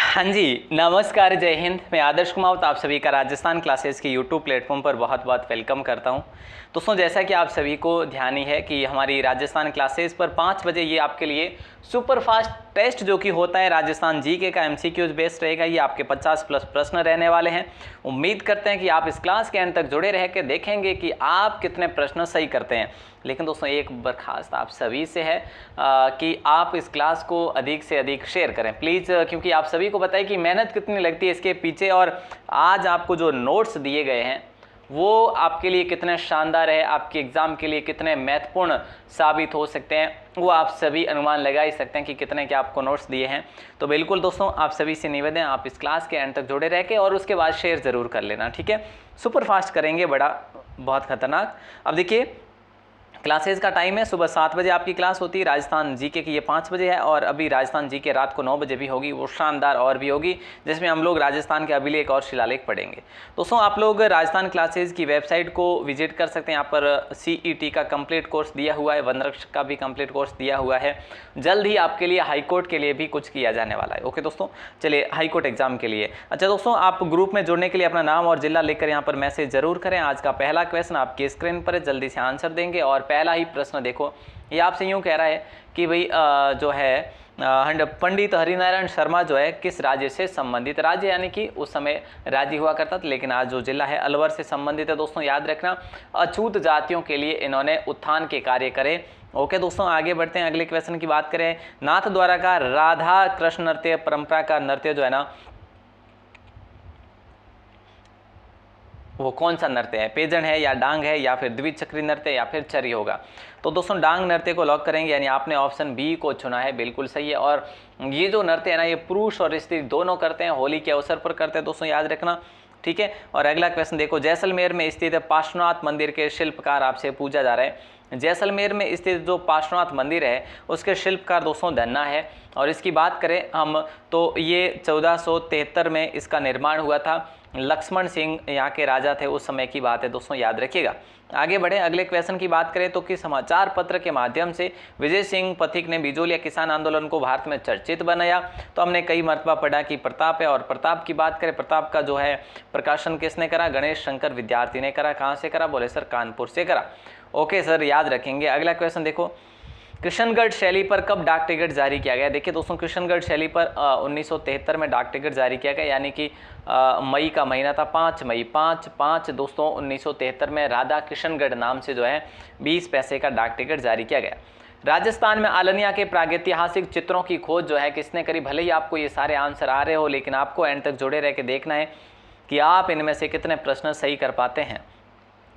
हाँ जी, नमस्कार, जय हिंद। मैं आदर्श कुमावत आप सभी का राजस्थान क्लासेस के यूट्यूब प्लेटफॉर्म पर बहुत बहुत वेलकम करता हूं। दोस्तों, जैसा कि आप सभी को ध्यान ही है कि हमारी राजस्थान क्लासेस पर 5 बजे ये आपके लिए सुपर फास्ट टेस्ट जो कि होता है राजस्थान जीके का एमसीक्यूज बेस्ड रहेगा। ये आपके 50 प्लस प्रश्न रहने वाले हैं। उम्मीद करते हैं कि आप इस क्लास के अंत तक जुड़े रह के देखेंगे कि आप कितने प्रश्न सही करते हैं। लेकिन दोस्तों, एक बर्खास्त आप सभी से है कि आप इस क्लास को अधिक से अधिक शेयर करें प्लीज़, क्योंकि आप सभी को पता है कि मेहनत कितनी लगती है इसके पीछे, और आज आपको जो नोट्स दिए गए हैं वो आपके लिए कितने शानदार है, आपके एग्ज़ाम के लिए कितने महत्वपूर्ण साबित हो सकते हैं, वो आप सभी अनुमान लगा ही सकते हैं कि कितने के आपको नोट्स दिए हैं। तो बिल्कुल दोस्तों, आप सभी से निवेदन है आप इस क्लास के एंड तक जुड़े रह के और उसके बाद शेयर ज़रूर कर लेना, ठीक है। सुपर फास्ट करेंगे, बड़ा बहुत खतरनाक। अब देखिए, क्लासेस का टाइम है सुबह 7 बजे आपकी क्लास होती है। राजस्थान जीके की ये 5 बजे है, और अभी राजस्थान जीके रात को 9 बजे भी होगी, वो शानदार और भी होगी, जिसमें हम लोग राजस्थान के अभिलेख और शिलालेख पढ़ेंगे। दोस्तों, आप लोग राजस्थान क्लासेस की वेबसाइट को विजिट कर सकते हैं। यहाँ पर सीईटी का कंप्लीट कोर्स दिया हुआ है, वनरक्षक का भी कंप्लीट कोर्स दिया हुआ है। जल्द ही आपके लिए हाईकोर्ट के लिए भी कुछ किया जाने वाला है। ओके दोस्तों, चलिए हाईकोर्ट एग्जाम के लिए। अच्छा दोस्तों, आप ग्रुप में जुड़ने के लिए अपना नाम और जिला लिखकर यहाँ पर मैसेज जरूर करें। आज का पहला क्वेश्चन आपकी स्क्रीन पर है, जल्दी से आंसर देंगे। और पहला ही प्रश्न देखो, ये आपसे यूं कह रहा है कि भाई जो है पंडित हरिनारायण शर्मा जो है किस राज्य से संबंधित, राज्य यानी कि उस समय राज्य हुआ करता था, लेकिन आज जो जिला है अलवर से संबंधित है। दोस्तों याद रखना, अछूत जातियों के लिए इन्होंने उत्थान के कार्य करे। ओके दोस्तों, आगे बढ़ते हैं। अगले क्वेश्चन की बात करें, नाथ द्वारा का राधा कृष्ण नृत्य परंपरा का नृत्य जो है ना, वो कौन सा नृत्य है? पेजन है या डांग है या फिर द्विचक्री नृत्य या फिर चरी होगा? तो दोस्तों डांग नृत्य को लॉक करेंगे, यानी आपने ऑप्शन बी को चुना है, बिल्कुल सही है। और ये जो नृत्य है ना, ये पुरुष और स्त्री दोनों करते हैं, होली के अवसर पर करते हैं दोस्तों, याद रखना, ठीक है। और अगला क्वेश्चन देखो, जैसलमेर में स्थित पार्श्वनाथ मंदिर के शिल्पकार आपसे पूछा जा रहा है। जैसलमेर में स्थित जो पार्श्वनाथ मंदिर है उसके शिल्पकार दोस्तों धन्ना है, और इसकी बात करें हम तो ये 1473 में इसका निर्माण हुआ था। लक्ष्मण सिंह यहाँ के राजा थे, उस समय की बात है दोस्तों, याद रखिएगा। आगे बढ़े, अगले क्वेश्चन की बात करें तो किस समाचार पत्र के माध्यम से विजय सिंह पथिक ने बिजोलिया किसान आंदोलन को भारत में चर्चित बनाया? तो हमने कई मरतबा पढ़ा कि प्रताप है, और प्रताप की बात करें, प्रताप का जो है प्रकाशन किसने करा? गणेश शंकर विद्यार्थी ने करा। कहाँ से करा? बोले सर कानपुर से करा। ओके सर, याद रखेंगे। अगला क्वेश्चन देखो, किशनगढ़ शैली पर कब डाक टिकट जारी किया गया? देखिए दोस्तों, किशनगढ़ शैली पर 1973 में डाक टिकट जारी किया गया, यानी कि मई का महीना था, 5 मई, 5 दोस्तों 1973 में राधा किशनगढ़ नाम से जो है 20 पैसे का डाक टिकट जारी किया गया। राजस्थान में आलनिया के प्रागैतिहासिक चित्रों की खोज जो है किसने करी? भले ही आपको ये सारे आंसर आ रहे हो, लेकिन आपको एंड तक जुड़े रह के देखना है कि आप इनमें से कितने प्रश्न सही कर पाते हैं।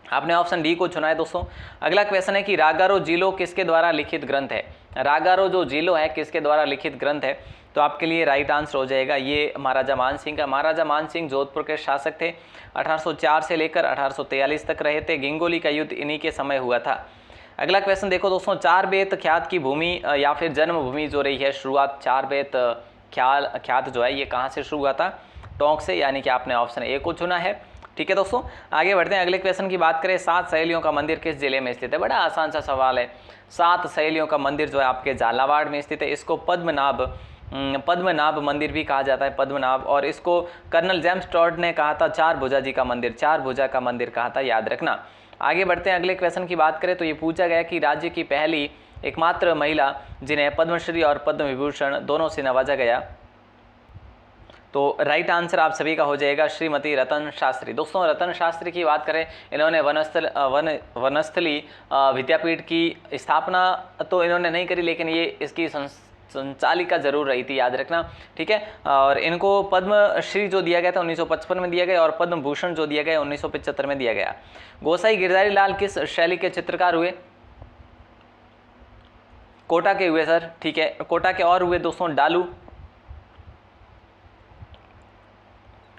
आपने ऑप्शन डी को चुना है दोस्तों। अगला क्वेश्चन है कि रागारो जिलो किसके द्वारा लिखित ग्रंथ है? रागारो जो जिलो है किसके द्वारा लिखित ग्रंथ है? तो आपके लिए राइट आंसर हो जाएगा ये महाराजा मानसिंह का। महाराजा मानसिंह जोधपुर के शासक थे, 1804 से लेकर 1843 तक रहे थे। गिंगोली का युद्ध इन्हीं के समय हुआ था। अगला क्वेश्चन देखो दोस्तों, चार बेत ख्यात की भूमि या फिर जन्मभूमि जो रही है शुरुआत, चार बेत ख्यात जो है ये कहाँ से शुरू हुआ था? टोंक से, यानी कि आपने ऑप्शन ए को चुना है, ठीक है दोस्तों। आगे बढ़ते हैं, अगले क्वेश्चन की बात करें, 7 सहेलियों का मंदिर किस जिले में स्थित है? बड़ा आसान सा सवाल है। 7 सहेलियों का मंदिर जो है आपके झालावाड़ में स्थित है। इसको पद्मनाभ मंदिर भी कहा जाता है, पद्मनाभ। और इसको कर्नल जेम्स टॉड ने कहा था चार भुजा जी का मंदिर, चार भुजा का मंदिर कहा था, याद रखना। आगे बढ़ते हैं, अगले क्वेश्चन की बात करें तो ये पूछा गया कि राज्य की पहली एकमात्र महिला जिन्हें पद्मश्री और पद्म विभूषण दोनों से नवाजा गया, तो राइट आंसर आप सभी का हो जाएगा श्रीमती रतन शास्त्री। दोस्तों रतन शास्त्री की बात करें, इन्होंने वनस्थली विद्यापीठ की स्थापना तो इन्होंने नहीं करी, लेकिन ये इसकी संचालिका जरूर रही थी, याद रखना, ठीक है। और इनको पद्मश्री जो दिया गया था 1955 में दिया गया, और पद्म भूषण जो दिया गया 1975 में दिया गया। गोसाई गिरधारी लाल किस शैली के चित्रकार हुए? कोटा के हुए सर, ठीक है, कोटा के। और हुए दोस्तों डालू,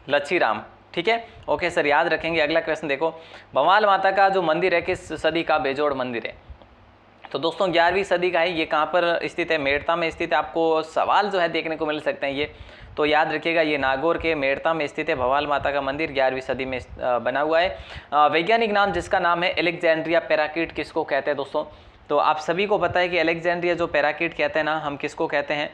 लच्छीराम, ठीक है, ओके सर, याद रखेंगे। अगला क्वेश्चन देखो, भवाल माता का जो मंदिर है किस सदी का बेजोड़ मंदिर है? तो दोस्तों 11वीं सदी का है। ये कहाँ पर स्थित है? मेड़ता में स्थित है। आपको सवाल जो है देखने को मिल सकते हैं ये, तो याद रखिएगा, ये नागौर के मेड़ता में स्थित है भवाल माता का मंदिर, 11वीं सदी में बना हुआ है। वैज्ञानिक नाम जिसका नाम है एलेक्जेंड्रिया पैराकिट किसको कहते हैं दोस्तों? तो आप सभी को पता है कि एलेक्जेंड्रिया जो पैराकिट कहते हैं ना, हम किसको कहते हैं?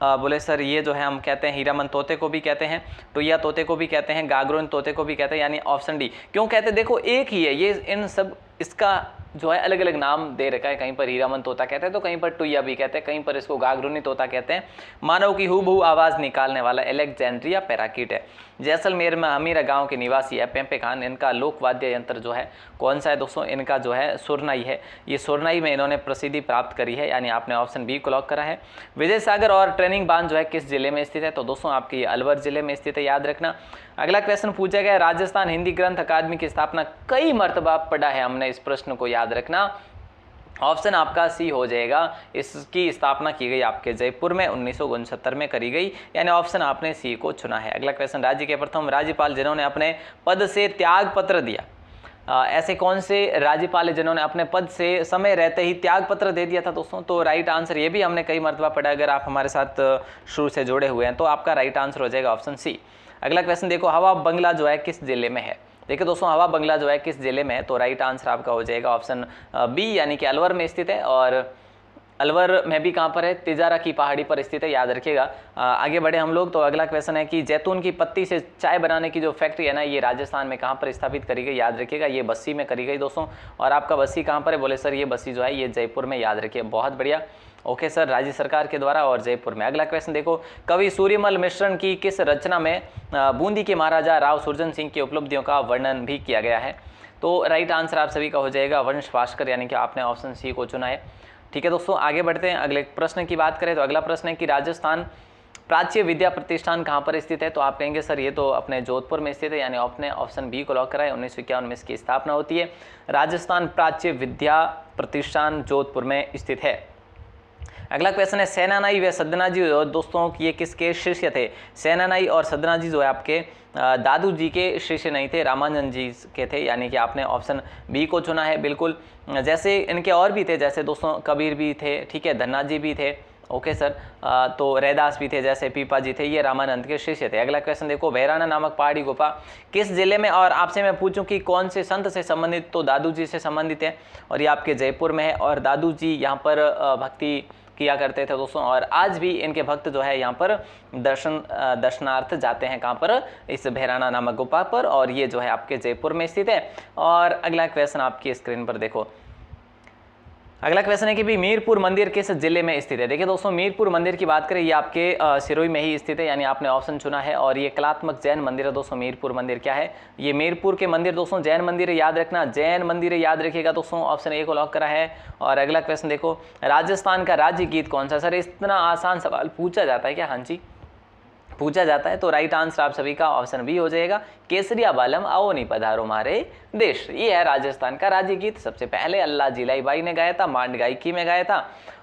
बोले सर ये जो है हम कहते हैं हीरामन तोते को भी कहते हैं, टुईया तोते को भी कहते हैं, गागरोन तोते को भी कहते हैं, यानी ऑप्शन डी। क्यों कहते हैं, देखो एक ही है ये, इन सब इसका जो है अलग अलग नाम दे रखा है, कहीं पर हीरामन तोता कहते हैं तो कहीं पर टुईया भी कहते हैं, कहीं पर इसको गागरुनी तोता कहते हैं। मानव की हूबहू आवाज़ निकालने वाला अलेक्जेंड्रिया पैराकीट है। जैसलमेर में हमीरा गांव के निवासी है पेंपे खान, इनका लोकवाद्य यंत्र जो है कौन सा है दोस्तों, इनका जो है सुरनाई है। ये सुरनाई में इन्होंने प्रसिद्धि प्राप्त करी है, यानी आपने ऑप्शन बी को लॉक करा है। विजय सागर और ट्रेनिंग बांध जो है किस जिले में स्थित है, तो दोस्तों आपके ये अलवर जिले में स्थित है, याद रखना। अगला क्वेश्चन पूछा गया, राजस्थान हिंदी ग्रंथ अकादमी की स्थापना कई मर्तबा पढ़ा है हमने, इस प्रश्न को याद रखना। ऑप्शन आपका सी हो जाएगा, इसकी स्थापना की गई आपके जयपुर में 1969 में करी गई, यानी ऑप्शन आपने सी को चुना है। अगला क्वेश्चन, राज्य के प्रथम राज्यपाल जिन्होंने अपने पद से त्याग पत्र दिया, ऐसे कौन से राज्यपाल है जिन्होंने अपने पद से समय रहते ही त्याग पत्र दे दिया था दोस्तों, तो राइट आंसर, ये भी हमने कई मरतबा पढ़ा, अगर आप हमारे साथ शुरू से जुड़े हुए हैं तो आपका राइट आंसर हो जाएगा ऑप्शन सी। अगला क्वेश्चन देखो, हवा बंगला जो है किस जिले में है। देखिए दोस्तों, हवा बंगला जो है किस जिले में है, तो राइट आंसर आपका हो जाएगा ऑप्शन बी, यानी कि अलवर में स्थित है। और अलवर में भी कहाँ पर है, तिजारा की पहाड़ी पर स्थित है, याद रखिएगा। आगे बढ़े हम लोग, तो अगला क्वेश्चन है कि जैतून की पत्ती से चाय बनाने की जो फैक्ट्री है ना, ये राजस्थान में कहाँ पर स्थापित करी गई, याद रखिएगा, ये बस्सी में करी गई दोस्तों। और आपका बस्सी कहाँ पर है, बोले सर ये बस्सी जो है ये जयपुर में, याद रखिए, बहुत बढ़िया। ओके सर, राज्य सरकार के द्वारा और जयपुर में। अगला क्वेश्चन देखो, कवि सूर्यमल मिश्रण की किस रचना में बूंदी के महाराजा राव सुरजन सिंह की उपलब्धियों का वर्णन भी किया गया है, तो राइट आंसर आप सभी का हो जाएगा वंश भास्कर, यानी कि आपने ऑप्शन सी को चुना है। ठीक है दोस्तों, आगे बढ़ते हैं। अगले प्रश्न की बात करें तो अगला प्रश्न है कि राजस्थान प्राच्य विद्या प्रतिष्ठान कहाँ पर स्थित है, तो आप कहेंगे सर ये तो अपने जोधपुर में स्थित है, यानी आपने ऑप्शन बी को लॉक करा है। 1951 में इसकी स्थापना होती है। राजस्थान प्राच्य विद्या प्रतिष्ठान जोधपुर में स्थित है। अगला क्वेश्चन है, सेनानाई व सदना जी दोस्तों ये किसके शिष्य थे। सेनानाई और सदना जी जो है आपके दादू जी के शिष्य नहीं थे, रामानंद जी के थे, यानी कि आपने ऑप्शन बी को चुना है। बिल्कुल, जैसे इनके और भी थे, जैसे दोस्तों कबीर भी थे, ठीक है, धन्ना जी भी थे, ओके सर, तो रैदास भी थे, जैसे पीपा जी थे, ये रामानंद के शिष्य थे। अगला क्वेश्चन देखो, भैराना नामक पहाड़ी गुफा किस जिले में, और आपसे मैं पूछूं कि कौन से संत से संबंधित, तो दादू जी से संबंधित है, और ये आपके जयपुर में है। और दादू जी यहाँ पर भक्ति किया करते थे दोस्तों, और आज भी इनके भक्त जो है यहाँ पर दर्शनार्थ जाते हैं, कहाँ पर, इस भैराना नामक गुफा पर, और ये जो है आपके जयपुर में स्थित है। और अगला क्वेश्चन आपकी स्क्रीन पर देखो, अगला क्वेश्चन है कि भी मीरपुर मंदिर किस जिले में स्थित है। देखिए दोस्तों, मीरपुर मंदिर की बात करें, ये आपके सिरोही में ही स्थित है, यानी आपने ऑप्शन चुना है। और ये कलात्मक जैन मंदिर है दोस्तों। मीरपुर मंदिर क्या है, ये मीरपुर के मंदिर दोस्तों जैन मंदिर है, याद रखना, जैन मंदिर है, याद रखिएगा दोस्तों, ऑप्शन ए को लॉक करा है। और अगला क्वेश्चन देखो, राजस्थान का राज्य गीत कौन सा। सर इतना आसान सवाल पूछा जाता है क्या, हाँ जी पूछा जाता है, तो राइट आंसर आप सभी का ऑप्शन बी हो जाएगा, केसरिया बालम आओ नहीं पधारो मारे देश। ये है राजस्थान का राज्य गीत, सबसे पहले अल्लाह जिलाई बाई ने गाया था, मांड गायकी में गाया था।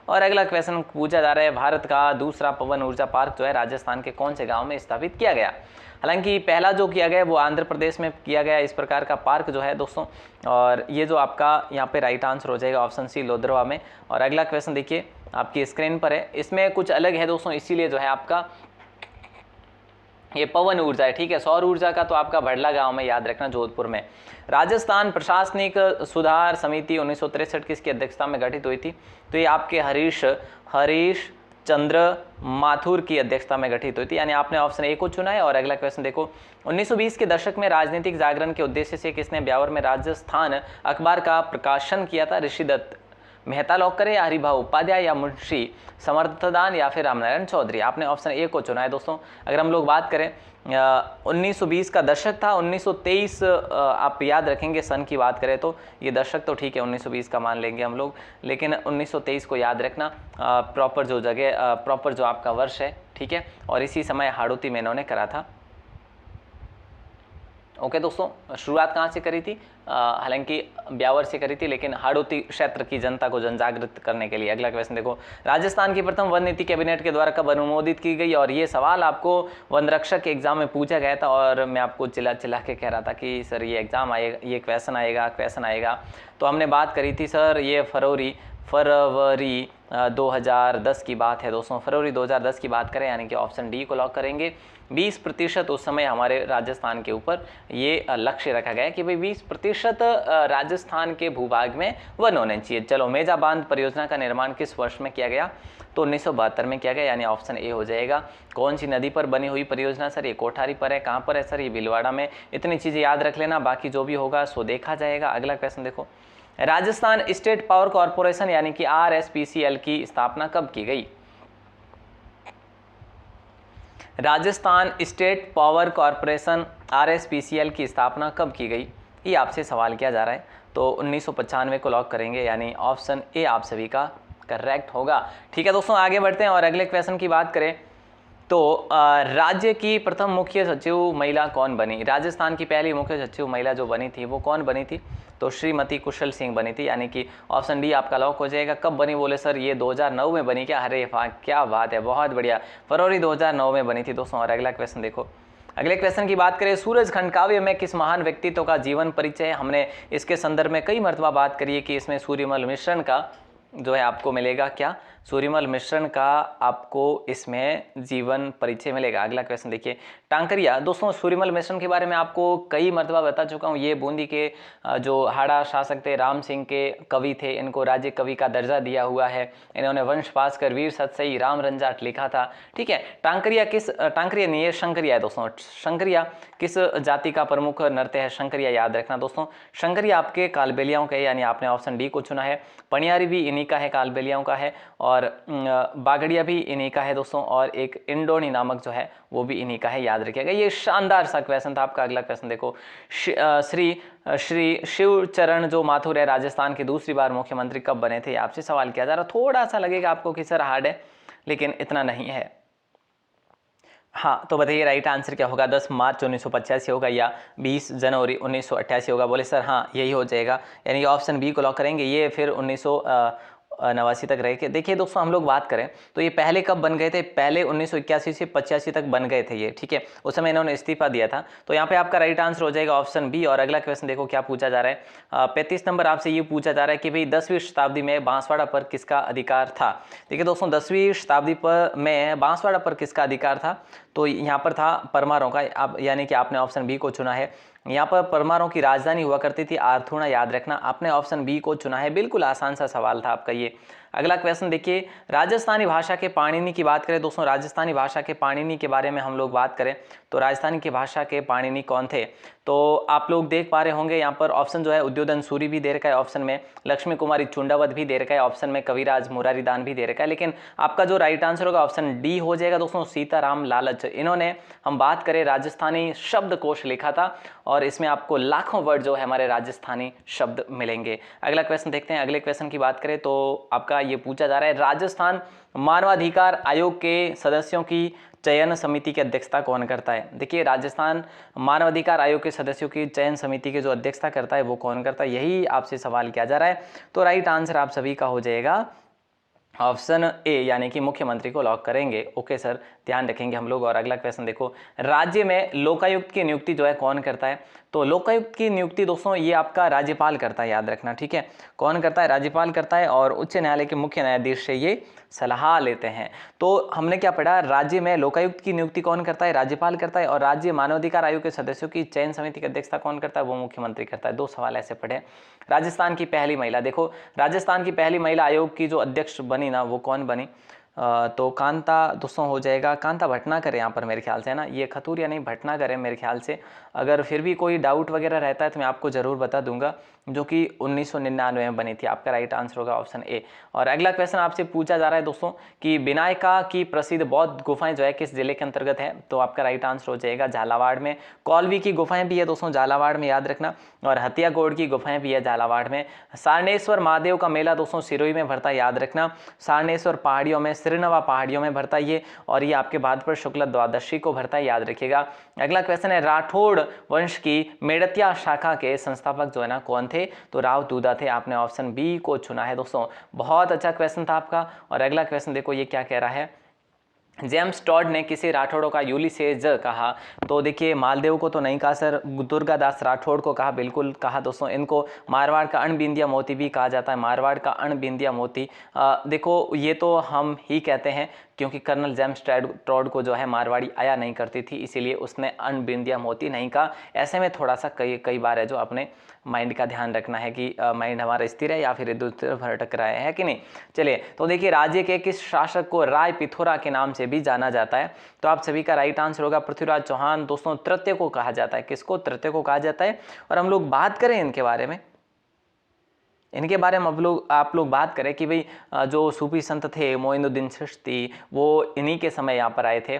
और अगला क्वेश्चन पूछा जा रहा है, भारत का दूसरा पवन ऊर्जा पार्क जो है राजस्थान के कौन से गांव में स्थापित किया गया। हालांकि पहला जो किया गया वो आंध्र प्रदेश में किया गया इस प्रकार का पार्क जो है दोस्तों, और ये जो आपका यहाँ पे राइट आंसर हो जाएगा ऑप्शन सी, लोधरवा में। और अगला क्वेश्चन देखिए आपकी स्क्रीन पर है, इसमें कुछ अलग है दोस्तों, इसीलिए जो है आपका ये पवन ऊर्जा है, ठीक है। सौर ऊर्जा का तो आपका भड़ला गांव में, याद रखना, जोधपुर में। राजस्थान प्रशासनिक सुधार समिति 1963 किसकी अध्यक्षता में गठित हुई थी, तो ये आपके हरीश चंद्र माथुर की अध्यक्षता में गठित हुई थी, यानी आपने ऑप्शन ए को चुना है। और अगला क्वेश्चन देखो, 1920 के दशक में राजनीतिक जागरण के उद्देश्य से किसने ब्यावर में राजस्थान अखबार का प्रकाशन किया था। ऋषिदत्त मेहता लॉक करें, या हरिभाऊ उपाध्याय, या मुंशी समर्थदान, या फिर रामनारायण चौधरी। आपने ऑप्शन ए को चुना है दोस्तों। अगर हम लोग बात करें 1920 का दशक था, 1923 आप याद रखेंगे सन की बात करें तो, ये दशक तो ठीक है 1920 का मान लेंगे हम लोग, लेकिन 1923 को याद रखना, प्रॉपर जो जगह, प्रॉपर जो आपका वर्ष है, ठीक है। और इसी समय हाड़ौती में इन्होंने करा था। ओके दोस्तों, शुरुआत कहाँ से करी थी, हालांकि ब्यावर से करी थी, लेकिन हाड़ौती क्षेत्र की जनता को जनजागृत करने के लिए। अगला क्वेश्चन देखो, राजस्थान की प्रथम वन नीति कैबिनेट के द्वारा कब अनुमोदित की गई। और ये सवाल आपको वन रक्षक के एग्जाम में पूछा गया था, और मैं आपको चिल्ला चिल्ला के कह रहा था कि सर ये एग्जाम आएगा, ये क्वेश्चन आएगा। तो हमने बात करी थी सर, ये फरवरी 2010 की बात है दोस्तों, फरवरी 2010 की बात करें यानी कि ऑप्शन डी को लॉक करेंगे। 20% उस समय हमारे राजस्थान के ऊपर ये लक्ष्य रखा गया है कि भाई 20% राजस्थान के भूभाग में वन होने चाहिए। चलो, मेजा बांध परियोजना का निर्माण किस वर्ष में किया गया? तो 1972 में किया गया, यानी ऑप्शन ए हो जाएगा। कौन सी नदी पर बनी हुई परियोजना सर? ये कोठारी पर है। कहाँ पर है सर? ये भीलवाड़ा में। इतनी चीज़ें याद रख लेना, बाकी जो भी होगा सो देखा जाएगा। अगला क्वेश्चन देखो, राजस्थान स्टेट पावर कॉर्पोरेशन यानी कि RSPCL की स्थापना कब की गई? Rajasthan state power corporation RSPCL की स्थापना कब की गई? ये आपसे सवाल किया जा रहा है। तो 1995 को लॉक करेंगे, यानी ऑप्शन ए आप सभी का करेक्ट होगा। ठीक है दोस्तों, आगे बढ़ते हैं और अगले क्वेश्चन की बात करें तो राज्य की प्रथम मुख्य सचिव महिला कौन बनी? राजस्थान की पहली मुख्य सचिव महिला जो बनी थी वो कौन बनी थी? तो श्रीमती कुशल सिंह बनी थी, यानी कि ऑप्शन डी आपका लॉक हो जाएगा। कब बनी बोले सर? ये 2009 में बनी क्या? अरे वाह, क्या बात है, बहुत बढ़िया, फरवरी 2009 में बनी थी दोस्तों। और अगला क्वेश्चन देखो, अगले क्वेश्चन की बात करें, सूरज खंड काव्य में किस महान व्यक्तित्व का जीवन परिचय है? हमने इसके संदर्भ में कई मर्तबा बात करी है कि इसमें सूर्यमल मिश्रण का जो है आपको मिलेगा क्या? सूर्यमल मिश्रण का आपको इसमें जीवन परिचय मिलेगा। अगला क्वेश्चन देखिए, टांकरिया। दोस्तों, सूर्यमल मिश्रण के बारे में आपको कई मर्तबा बता चुका हूँ। ये बूंदी के जो हाड़ा शासक थे, राम सिंह के कवि थे, इनको राज्य कवि का दर्जा दिया हुआ है। इन्होंने वंश पास कर वीर सतसई राम रंजाट लिखा था। ठीक है, टांकरिया टांकरिया नहीं है, शंकरिया है दोस्तों। शंकरिया किस जाति का प्रमुख नृत्य है? शंकरिया याद रखना दोस्तों। शंकरिया आपके कालबेलियाओं का है, यानी आपने ऑप्शन डी को चुना है। पनियारी भी इन्हीं का है, कालबेलियाओं का है। और बागड़िया भी इन्हीं का है दोस्तों। और एक इंडोनी नामक जो है वो भी इन्हीं का है, याद रखिएगा। ये शानदार सा क्वेश्चन था आपका। अगला क्वेश्चन देखो, श्री शिवचरण जो माथुर है राजस्थान के दूसरी बार मुख्यमंत्री कब बने थे? आपसे सवाल किया जा रहा। थोड़ा सा लगेगा आपको कि सर हार्ड है, लेकिन इतना नहीं है। हाँ, तो बताइए राइट आंसर क्या होगा? 10 मार्च 1985 होगा या 20 जनवरी 1988 होगा? बोले सर हाँ यही हो जाएगा, यानी ऑप्शन बी को लॉक करेंगे। ये फिर 1989 तक रहे के। देखिए दोस्तों, हम लोग बात करें तो ये पहले कब बन गए थे? पहले 1981 से 85 तक बन गए थे ये। ठीक है, उस समय इन्होंने इस्तीफा दिया था। तो यहाँ पे आपका राइट आंसर हो जाएगा ऑप्शन बी। और अगला क्वेश्चन देखो क्या पूछा जा रहा है। 35 नंबर आपसे ये पूछा जा रहा है कि भाई 10वीं शताब्दी में बांसवाड़ा पर किसका अधिकार था? देखिए दोस्तों, 10वीं शताब्दी पर में बांसवाड़ा पर किसका अधिकार था? तो यहाँ पर था परमारों का, आप यानी कि आपने ऑप्शन बी को चुना है। यहाँ पर परमारों की राजधानी हुआ करती थी आर्थुणा, याद रखना। आपने ऑप्शन बी को चुना है, बिल्कुल आसान सा सवाल था आपका ये। अगला क्वेश्चन देखिए, राजस्थानी भाषा के पाणिनि की बात करें दोस्तों। राजस्थानी भाषा के पाणिनि के बारे में हम लोग बात करें तो राजस्थानी की भाषा के पाणिनि कौन थे? तो आप लोग देख पा रहे होंगे यहाँ पर ऑप्शन जो है उद्योधन सूरी भी दे रखा है ऑप्शन में, लक्ष्मी कुमारी चुंडावत भी दे रखा है ऑप्शन में, कविराज मुरारीदान भी दे रखा है। लेकिन आपका जो राइट आंसर होगा ऑप्शन डी हो जाएगा दोस्तों, सीताराम लालच। इन्होंने, हम बात करें, राजस्थानी शब्दकोश लिखा था और इसमें आपको लाखों वर्ड जो है हमारे राजस्थानी शब्द मिलेंगे। अगला क्वेश्चन देखते हैं। अगले क्वेश्चन की बात करें तो आपका ये पूछा जा रहा है, राजस्थान मानवाधिकार आयोग के सदस्यों की चयन समिति की अध्यक्षता कौन करता है? देखिए, राजस्थान मानवाधिकार आयोग के सदस्यों की चयन समिति की जो अध्यक्षता करता है वो कौन करता है, यही आपसे सवाल किया जा रहा है। तो राइट आंसर आप सभी का हो जाएगा ऑप्शन ए, यानी कि मुख्यमंत्री को लॉक करेंगे। ओके सर, ध्यान रखेंगे हम लोग। और अगला क्वेश्चन देखो, राज्य में लोकायुक्त की नियुक्ति जो है कौन करता है? तो लोकायुक्त की नियुक्ति दोस्तों ये आपका राज्यपाल करता है, याद रखना। ठीक है, कौन करता है? राज्यपाल करता है। और उच्च न्यायालय के मुख्य न्यायाधीश से ये सलाह लेते हैं। तो हमने क्या पढ़ा, राज्य में लोकायुक्त की नियुक्ति कौन करता है? राज्यपाल करता है। और राज्य मानवाधिकार आयोग के सदस्यों की चयन समिति की अध्यक्षता कौन करता है? वो मुख्यमंत्री करता है। 2 सवाल ऐसे पढ़े। राजस्थान की पहली महिला, देखो राजस्थान की पहली महिला आयोग की जो अध्यक्ष बनी ना, वो कौन बनी? तो कांता दोस्तों हो जाएगा, कांता भटनागर है यहाँ पर मेरे ख्याल से, है ना। ये खतूरिया नहीं, भटनागर है मेरे ख्याल से। अगर फिर भी कोई डाउट वगैरह रहता है तो मैं आपको ज़रूर बता दूंगा, जो कि 1999 में बनी थी। आपका राइट आंसर होगा ऑप्शन ए। और अगला क्वेश्चन आपसे पूछा जा रहा है दोस्तों कि विनायका की प्रसिद्ध बौद्ध गुफाएं जो है किस जिले के अंतर्गत है? तो आपका राइट आंसर हो जाएगा झालावाड़ में। कौलवी की गुफाएं भी है दोस्तों झालावाड़ में, याद रखना। और हथियागोड़ की गुफाएं भी है झालावाड़ में। सारनेश्वर महादेव का मेला दोस्तों सिरोही में भरता है, याद रखना। सारनेश्वर पहाड़ियों में, सिरनवा पहाड़ियों में भरता है ये। और ये आपके भाद्रपद शुक्ल द्वादशी को भरता है, याद रखिएगा। अगला क्वेश्चन है, राठौड़ वंश की मेड़तिया शाखा के संस्थापक जो है ना कौन थे? तो राव दूधा थे। आपने ऑप्शन बी को चुना है दोस्तों। बहुत अच्छा क्वेश्चन था आपका। और अगला क्वेश्चन देखो ये क्या कह रहा है, जेम्स टॉड ने किसी राठौड़ों का यूलिसेज कहा? तो देखिए मालदेव को तो नहीं कहा सर, दुर्गादास राठौड़ को कहा, बिल्कुल कहा दोस्तों। इनको मारवाड़ का अणबिंदिया मोती भी कहा जाता है, मारवाड़ का अणबिंदिया मोती। देखो ये तो हम ही कहते हैं क्योंकि कर्नल जेम्स टॉड को जो है मारवाड़ी आया नहीं करती थी, इसीलिए उसने अणबिंदिया मोती नहीं कहा। ऐसे में थोड़ा सा कई बार है जो अपने माइंड का ध्यान रखना है कि माइंड हमारा स्थिर है या फिर इधर उधर भटक रहा है कि नहीं। चलिए, तो देखिए राज्य के किस शासक को राय पिथौरा के नाम से भी जाना जाता है? तो आप सभी का राइट आंसर होगा पृथ्वीराज चौहान। दोस्तों तृतीय को कहा जाता है, किसको? तृतीय को कहा जाता है। और हम लोग बात करें इनके बारे में, आप लोग बात करें कि भाई जो सूफी संत थे मोइनुद्दीन चिश्ती, वो इन्हीं के समय यहाँ पर आए थे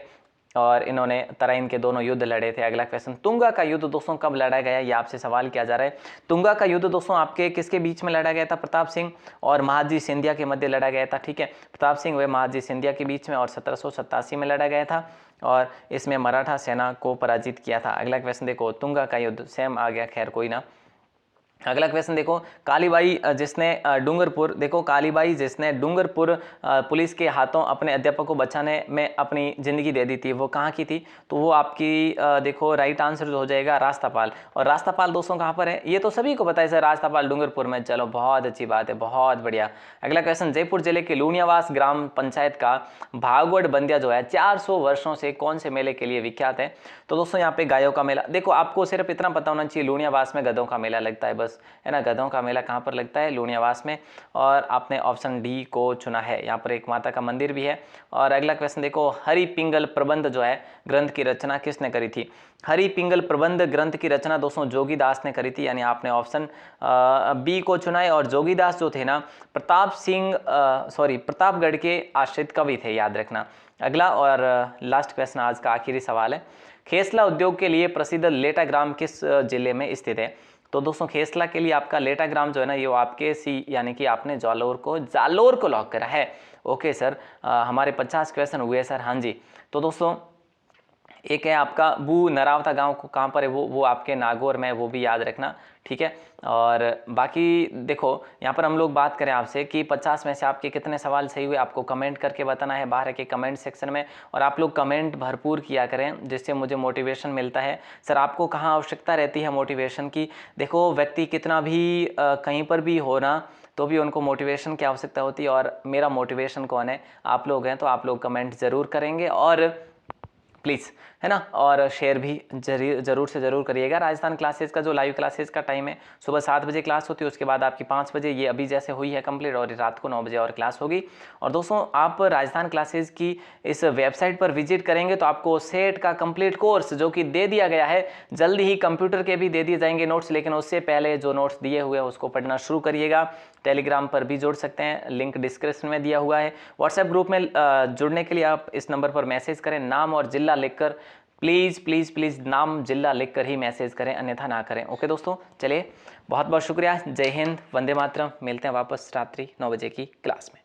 और इन्होंने तराइन के दोनों युद्ध लड़े थे। अगला क्वेश्चन, तुंगा का युद्ध दोस्तों कब लड़ा गया? ये आपसे सवाल किया जा रहा है। तुंगा का युद्ध दोस्तों आपके किसके बीच में लड़ा गया था? प्रताप सिंह और महादजी सिंधिया के मध्य लड़ा गया था। ठीक है, प्रताप सिंह व महादजी सिंधिया के बीच में, और 1787 में लड़ा गया था और इसमें मराठा सेना को पराजित किया था। अगला क्वेश्चन देखो, तुंगा का युद्ध सेम आ गया, खैर कोई ना। अगला क्वेश्चन देखो, कालीबाई जिसने डूंगरपुर, देखो कालीबाई जिसने डूंगरपुर पुलिस के हाथों अपने अध्यापक को बचाने में अपनी जिंदगी दे दी थी, वो कहाँ की थी? तो वो आपकी देखो राइट आंसर जो हो जाएगा रास्तापाल। और रास्तापाल दोस्तों कहाँ पर है? ये तो सभी को पता है सर, रास्तापाल डूंगरपुर में। चलो बहुत अच्छी बात है, बहुत बढ़िया। अगला क्वेश्चन, जयपुर जिले के लूणियावास ग्राम पंचायत का भागवत बंदिया जो है 400 वर्षों से कौन से मेले के लिए विख्यात है? तो दोस्तों यहाँ पे गायों का मेला। देखो आपको सिर्फ इतना पता होना चाहिए, लूणियावास में गधों का मेला लगता है, बस, है ना। गधों का मेला कहाँ पर लगता है? लूणियावास में। और आपने ऑप्शन डी को चुना है। यहाँ पर एक माता का मंदिर भी है। और अगला क्वेश्चन देखो, हरि पिंगल प्रबंध जो है ग्रंथ की रचना किसने करी थी? हरि पिंगल प्रबंध ग्रंथ की रचना दोस्तों जोगीदास ने करी थी, यानी आपने ऑप्शन बी को चुना है। और जोगीदास जो थे ना प्रतापगढ़ के आश्रित कवि थे, याद रखना। अगला और लास्ट क्वेश्चन आज का आखिरी सवाल है, खेसला उद्योग के लिए प्रसिद्ध लेटा ग्राम किस जिले में स्थित है? तो दोस्तों खेसला के लिए आपका लेटा ग्राम जो है ना, ये आपके सी यानी कि आपने जालोर को लॉक करा है। ओके सर, हमारे 50 क्वेश्चन हुए सर। हाँ जी, तो दोस्तों एक है आपका बू नरावता गांव को कहाँ पर है? वो आपके नागौर में, वो भी याद रखना। ठीक है, और बाकी देखो यहाँ पर हम लोग बात करें आपसे कि 50 में से आपके कितने सवाल सही हुए, आपको कमेंट करके बताना है बाहर के कमेंट सेक्शन में। और आप लोग कमेंट भरपूर किया करें, जिससे मुझे मोटिवेशन मिलता है। सर आपको कहाँ आवश्यकता रहती है मोटिवेशन की? देखो व्यक्ति कितना भी कहीं पर भी हो ना, तो भी उनको मोटिवेशन की आवश्यकता होती है, और मेरा मोटिवेशन कौन है? आप लोग हैं। तो आप लोग कमेंट ज़रूर करेंगे और प्लीज़, है ना, और शेयर भी जरूर से ज़रूर करिएगा। राजस्थान क्लासेस का जो लाइव क्लासेस का टाइम है, सुबह 7 बजे क्लास होती है, उसके बाद आपकी 5 बजे, ये अभी जैसे हुई है कंप्लीट, और रात को 9 बजे और क्लास होगी। और दोस्तों आप राजस्थान क्लासेस की इस वेबसाइट पर विजिट करेंगे तो आपको सेट का कंप्लीट कोर्स जो कि दे दिया गया है, जल्दी ही कंप्यूटर के भी दे दिए जाएंगे नोट्स, लेकिन उससे पहले जो नोट्स दिए हुए हैं उसको पढ़ना शुरू करिएगा। टेलीग्राम पर भी जुड़ सकते हैं, लिंक डिस्क्रिप्शन में दिया हुआ है। व्हाट्सएप ग्रुप में जुड़ने के लिए आप इस नंबर पर मैसेज करें, नाम और जिला लिखकर, प्लीज़ प्लीज़ प्लीज़ नाम जिला लिखकर ही मैसेज करें, अन्यथा ना करें। ओके दोस्तों, चलिए बहुत बहुत शुक्रिया। जय हिंद, वंदे मातरम। मिलते हैं वापस रात्रि 9 बजे की क्लास में।